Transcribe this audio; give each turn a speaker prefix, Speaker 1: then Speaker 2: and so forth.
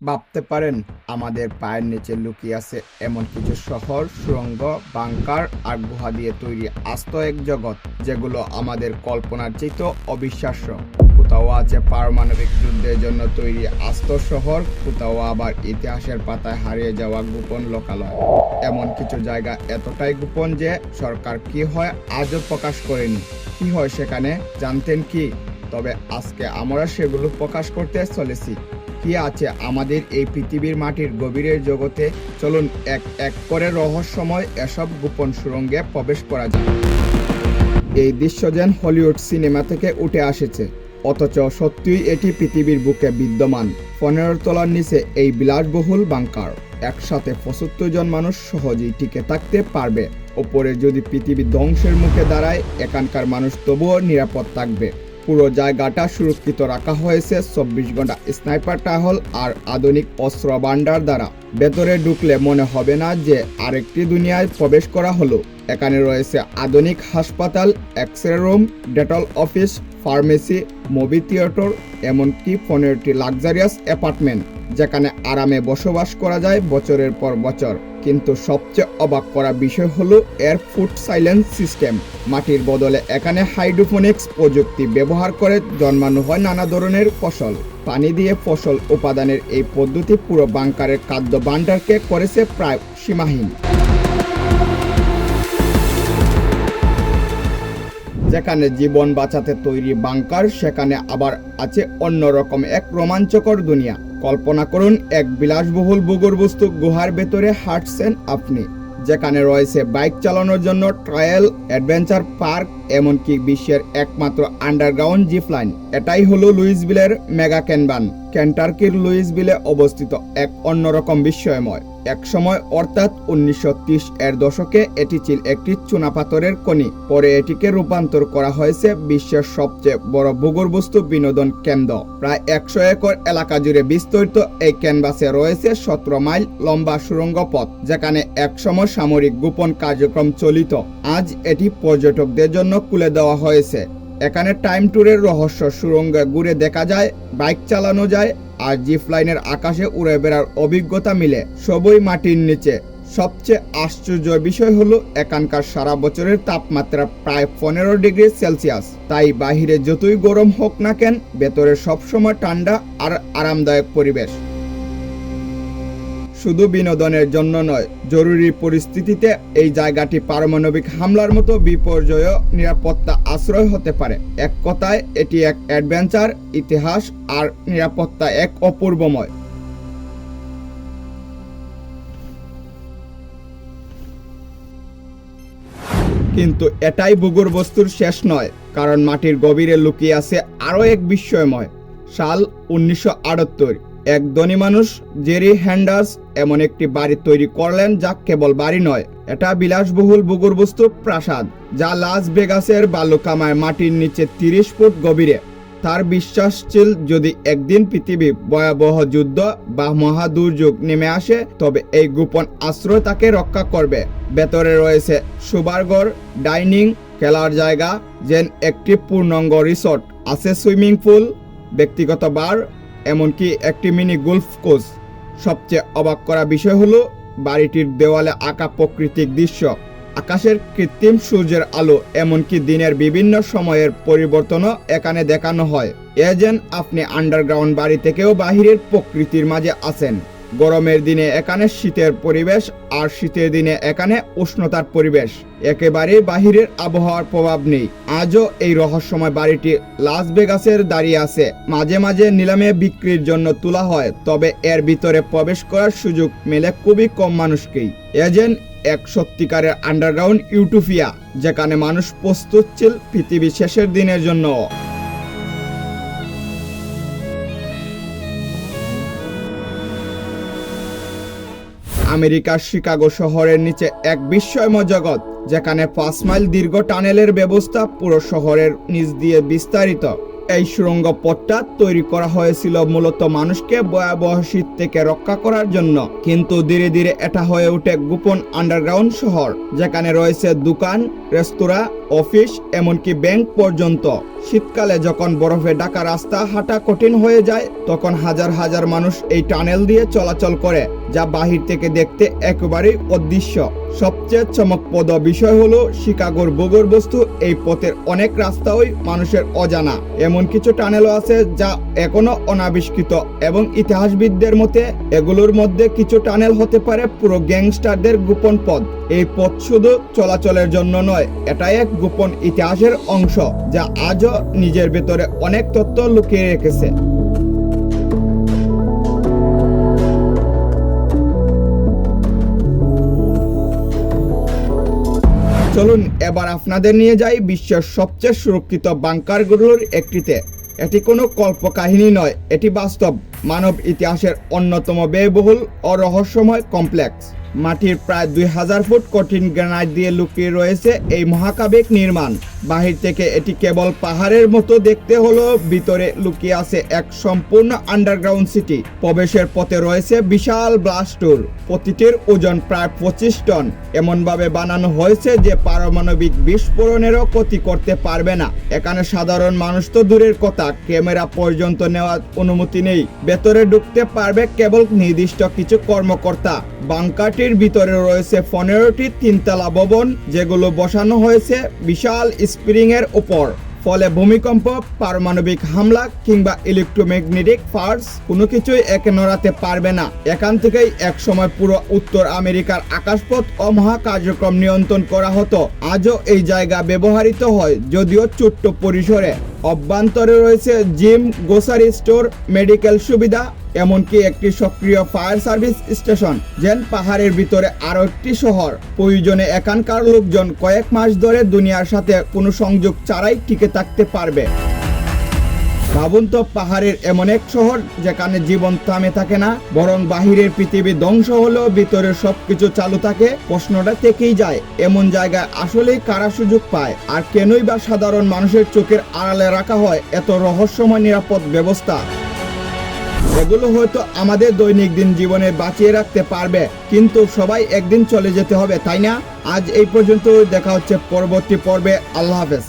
Speaker 1: ভাবতে পারেন আমাদের পায়ের নিচে লুকিয়ে আছে এমন কিছু শহর, সুড়ঙ্গ, বাংকার আর গুহা দিয়ে তৈরি আস্ত এক জগৎ, যেগুলো আমাদের কল্পনার চেয়েও অবিশ্বাস্য। কোথাও আছে পারমাণবিক যুদ্ধের জন্য তৈরি আস্ত শহর, কোথাও আবার ইতিহাসের পাতায় হারিয়ে যাওয়া গোপন লোকালয়। এমন কিছু জায়গা এতটাই গোপন যে সরকার কি হয় আজও প্রকাশ করেনি। কি হয় সেখানে জানতেন কি? তবে আজকে আমরা সেগুলো প্রকাশ করতে চলেছি। কি আছে আমাদের এই পৃথিবীর মাটির গভীরের জগতে, চলুন এক এক করে রহস্যময় এসব গোপন সুড়ঙ্গে প্রবেশ করা যায়। এই দৃশ্য যেন হলিউড সিনেমা থেকে উঠে আসছে, অথচ সত্যিই এটি পৃথিবীর বুকে বিদ্যমান। 15 তলার নিচে এই বিলাসবহুল বাংকার, একসাথে 75 জন মানুষ সহজেই টিকে থাকতে পারবে। ওপরে যদি পৃথিবী ধ্বংসের মুখে দাঁড়ায়, এখানকার মানুষ তবুও নিরাপদ থাকবে। পুরো জায়গাটা সুরক্ষিত রাখা হয়েছে 24 ঘন্টা স্নাইপার টাহল আর আধুনিক অস্ত্র ভান্ডার দ্বারা। ভেতরে ঢুকলে মনে হবে না যে আরেকটি দুনিয়ায় প্রবেশ করা হলো। এখানে রয়েছে আধুনিক হাসপাতাল, x-ray room, dental office, pharmacy, movie theatre, এমনকি 15টি লাক্সারিয়াস অ্যাপার্টমেন্ট, যেখানে আরামে বসবাস করা যায় বছরের পর বছর। কিন্তু সবচেয়ে অবাক করা বিষয় হলো এর ফুড সাইলেন্স সিস্টেম। মাটির বদলে এখানে হাইড্রোফোনিক্স প্রযুক্তি ব্যবহার করে জন্মানো হয় নানা ধরনের ফসল। পানি দিয়ে ফসল উৎপাদনের এই পদ্ধতি পুরো বাংকারের খাদ্য ভাণ্ডারকে করেছে প্রায় সীমাহীন। যেখানে জীবন বাঁচাতে তৈরি বাংকার, সেখানে আবার আছে অন্যরকম এক রোমাঞ্চকর দুনিয়া। কল্পনা করুন এক বিলাসবহুল ভূগর্ভস্থ গুহার ভেতরে হাঁটছেন আপনি, যেখানে রয়েছে বাইক চালানোর জন্য ট্রায়াল অ্যাডভেঞ্চার পার্ক, এমনকি বিশ্বের একমাত্র আন্ডারগ্রাউন্ড জিপ লাইন। এটাই হলো লুইসভিলের মেগা ক্যানভান। কেন্টার্কির লুইসভিলে অবস্থিত এক অন্যরকম বিস্ময়ময় এক সময়, অর্থাৎ 1930 এর দশকে এটি ছিল একটি চুনাপাথরের খনি। পরে এটিকে রূপান্তর করা হয়েছে বিশ্বের সবচেয়ে বড় ভূগর্ভস্থ বিনোদন কেন্দ্র। প্রায় 100 একর এলাকা জুড়ে বিস্তৃত এই ক্যানভাসে রয়েছে 17 মাইল লম্বা সুড়ঙ্গ পথ, যেখানে একসময় সামরিক গোপন কার্যক্রম চলিত। আজ এটি পর্যটকদের জন্য খুলে দেওয়া হয়েছে। এখানে টাইম ট্যুরের রহস্য, সুড়ঙ্গে ঘুরে দেখা যায়, বাইক চালানো যায়, আর জিপ লাইনের আকাশে উড়ে বেড়ার অভিজ্ঞতা মিলে। সবই মাটির নিচে। সবচেয়ে আশ্চর্যের বিষয় হলো এখানকার সারা বছরের তাপমাত্রা প্রায় 15 ডিগ্রি সেলসিয়াস। তাই বাহিরে যতই গরম হোক না কেন, ভেতরে সবসময় ঠান্ডা আর আরামদায়ক পরিবেশ। শুধু বিনোদনের জন্য নয়, জরুরি পরিস্থিতিতে এই জায়গাটি পারমাণবিক হামলার মতো বিপর্যয় নিরাপত্তা আশ্রয় হতে পারে। এক কথায় এটি এক অ্যাডভেঞ্চার, ইতিহাস আর নিরাপত্তা এক অপূর্বময়। কিন্তু এটাই ভূগর্ভস্থর শেষ নয়, কারণ মাটির গভীরে লুকিয়ে আছে আরও এক বিস্ময়ময়। সাল 1978, এক ধনী মানুষ জেরি হ্যান্ডার্স এমন একটি বাড়ি তৈরি করলেন যা কেবল বাড়ি নয়, এটা বিলাসবহুল ভূগর্ভস্থ প্রাসাদ, যা লাস ভেগাসের বালুকামায় মাটির নিচে 30 ফুট গভীরে। তার বিশ্বাস ছিল যদি একদিন পৃথিবী ভয়াবহ যুদ্ধ বা মহা দুর্যোগ নেমে আসে, তবে এই গোপন আশ্রয় তাকে রক্ষা করবে। ভেতরে রয়েছে শোবার ঘর, ডাইনিং, খেলার জায়গা, যেন একটি পূর্ণাঙ্গ রিসোর্ট। আছে সুইমিং পুল, ব্যক্তিগত বার, এমনকি একটি মিনি গল্ফ কোর্স। সবচেয়ে অবাক করা বিষয় হলো বাড়িটির দেওয়ালে আঁকা প্রাকৃতিক দৃশ্য, আকাশের কৃত্রিম সূর্যের আলো, এমনকি দিনের বিভিন্ন সময়ের পরিবর্তনও এখানে দেখানো হয়। এ যেন আপনি আন্ডারগ্রাউন্ড বাড়ি থেকেও বাহিরের প্রকৃতির মাঝে আছেন। গরমের দিনে এখানে শীতের পরিবেশ, আর শীতের দিনে এখানে উষ্ণতার পরিবেশ। একেবারেই বাহিরের আবহাওয়ার প্রভাব নেই। আজও এই রহস্যময় বাড়িটি লাস ভেগাসের দাঁড়িয়ে আছে। মাঝে মাঝে নিলামে বিক্রির জন্য তোলা হয়, তবে এর ভিতরে প্রবেশ করার সুযোগ মেলে খুবই কম মানুষকেই। এ যেন এক সত্যিকারের আন্ডারগ্রাউন্ড ইউটোপিয়া, যেখানে মানুষ প্রস্তুত ছিল পৃথিবী শেষের দিনের জন্য। আমেরিকার শিকাগো শহরের নিচে এক বিস্ময়ময় জগৎ, যেখানে 5 মাইল দীর্ঘ টানেলের ব্যবস্থা পুরো শহরের নিচ দিয়ে বিস্তারিত। এই সুড়ঙ্গ পথটা তৈরি করা হয়েছিল মূলত মানুষকে ভয়াবহ শীত থেকে রক্ষা করার জন্য, কিন্তু ধীরে ধীরে এটা হয়ে ওঠে গোপন আন্ডারগ্রাউন্ড শহর, যেখানে রয়েছে দোকান, রেস্তোরাঁ, অফিস এমনকি ব্যাংক পর্যন্ত। শীতকালে যখন বরফে ঢাকা রাস্তা হাঁটা কঠিন হয়ে যায় তখন হাজার হাজার মানুষ এই টানেল দিয়ে চলাচল করে, যা বাহির থেকে দেখতে একেবারেই অদৃশ্য। সবচেয়ে চমকপ্রদ বিষয় হলো শিকাগোর ভূগর্ভস্থ এই পথের অনেক রাস্তাই মানুষের অজানা। এমন কিছু টানেলও আছে যা এখনো অনাবিষ্কৃত এবং ইতিহাসবিদদের মতে এগুলোর মধ্যে কিছু টানেল হতে পারে পুরো গ্যাংস্টারদের গোপন পথ। এই পথ শুধু চলাচলের জন্য নয়, এটা এক গোপন ইতিহাসের অংশ যা আজও নিজের ভেতরে অনেক তথ্য লুকিয়ে রেখেছে। চলুন এবার আপনাদের নিয়ে যাই বিশ্বের সবচেয়ে সুরক্ষিত বাংকারগুলোর একটিতে। এটি কোনো কল্পকাহিনী নয়, এটি বাস্তব মানব ইতিহাসের অন্যতম ব্যয়বহুল ও রহস্যময় কমপ্লেক্স। মাটির প্রায় 2000 ফুট কঠিন গ্রানাইট দিয়ে লুকিয়ে রয়েছে এই মহাকাব্যিক নির্মাণ। বাহির থেকে এটি কেবল পাহাড়ের মতো দেখতে হলেও ভিতরে লুকিয়ে আছে এক সম্পূর্ণ আন্ডারগ্রাউন্ড সিটি। প্রবেশের পথে রয়েছে বিশাল ব্লাস্ট ডোর, প্রতিটির ওজন প্রায় 25 টন। এমনভাবে বানানো হয়েছে যে পারমাণবিক বিস্ফোরণেরও ক্ষতি করতে পারবে না। এখানে সাধারণ মানুষ তো দূরের কথা, ক্যামেরা পর্যন্ত নেওয়ার অনুমতি নেই। ভেতরে ঢুকতে পারবে কেবল নির্দিষ্ট কিছু কর্মকর্তা। বাংকারটির ভিতরে রয়েছে 15টি তিনতলা ভবন, যেগুলো বসানো হয়েছে বিশাল স্প্রিং এর উপর। ফলে ভূমিকম্প, পারমাণবিক হামলা কিংবা ইলেকট্রোম্যাগনেটিক ফার্স কোনো কিছুই একে নড়াতে পারবে না। এখান থেকেই একসময় পুরো উত্তর আমেরিকার আকাশপথ ও মহাকার্যক্রম নিয়ন্ত্রণ করা হতো। আজও এই জায়গা ব্যবহৃত হয়, যদিও ছোট্ট পরিসরে। অভ্যন্তরে রয়েছে জিম, গ্রোসারি স্টোর, মেডিকেল সুবিধা, এমনকি একটি সক্রিয় ফায়ার সার্ভিস স্টেশন। যেন পাহাড়ের ভিতরে আরো একটি শহর। প্রয়োজনে এখানকার লোকজন কয়েক মাস ধরে দুনিয়ার সাথে কোনো সংযোগ ছাড়াই টিকে থাকতে পারবে। ভাবুন তো, পাহাড়ের এমন এক শহর যেখানে জীবন থামে থাকে না, বরং বাহিরের পৃথিবী ধ্বংস হলেও ভিতরে সবকিছু চালু থাকে। প্রশ্নটা থেকেই যায়, এমন জায়গায় আসলেই কারা সুযোগ পায়, আর কেনই বা সাধারণ মানুষের চোখের আড়ালে রাখা হয় এত রহস্যময় নিরাপদ ব্যবস্থা? এগুলো হয়তো আমাদের দৈনন্দিন জীবনে বাঁচিয়ে রাখতে পারবে, কিন্তু সবাই একদিন চলে যেতে হবে, তাই না? আজ এই পর্যন্ত, দেখা হচ্ছে পরবর্তী পর্বে। আল্লাহ হাফেজ।